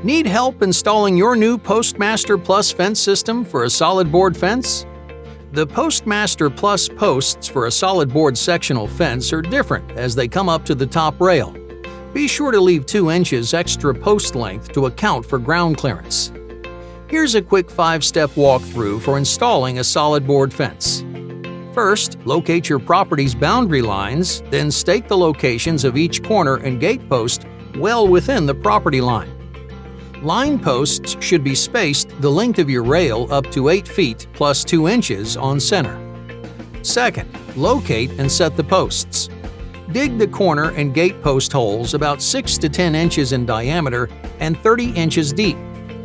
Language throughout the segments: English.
Need help installing your new PostMaster Plus fence system for a solid board fence? The PostMaster Plus posts for a solid board sectional fence are different as they come up to the top rail. Be sure to leave 2 inches extra post length to account for ground clearance. Here's a quick 5-step walkthrough for installing a solid board fence. First, locate your property's boundary lines, then stake the locations of each corner and gate post well within the property line. Line posts should be spaced the length of your rail up to 8 feet plus 2 inches on center. Second, locate and set the posts. Dig the corner and gate post holes about 6 to 10 inches in diameter and 30 inches deep.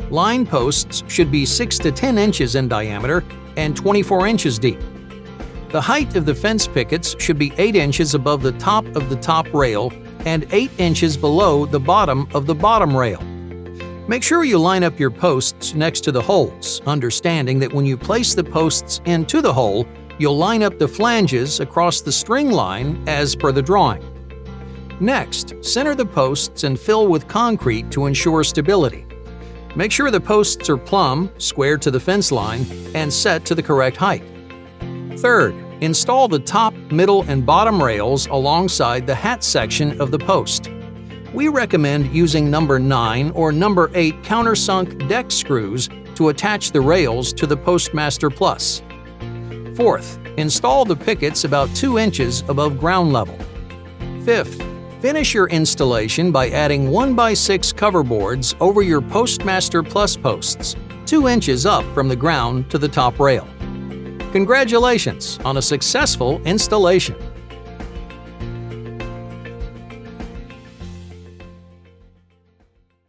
Line posts should be 6 to 10 inches in diameter and 24 inches deep. The height of the fence pickets should be 8 inches above the top rail and 8 inches below the bottom of the bottom rail. Make sure you line up your posts next to the holes, understanding that when you place the posts into the hole, you'll line up the flanges across the string line as per the drawing. Next, center the posts and fill with concrete to ensure stability. Make sure the posts are plumb, square to the fence line, and set to the correct height. Third, install the top, middle, and bottom rails alongside the hat section of the post. We recommend using number 9 or number 8 countersunk deck screws to attach the rails to the PostMaster Plus. Fourth, install the pickets about 2 inches above ground level. Fifth, finish your installation by adding 1x6 cover boards over your PostMaster Plus posts, 2 inches up from the ground to the top rail. Congratulations on a successful installation!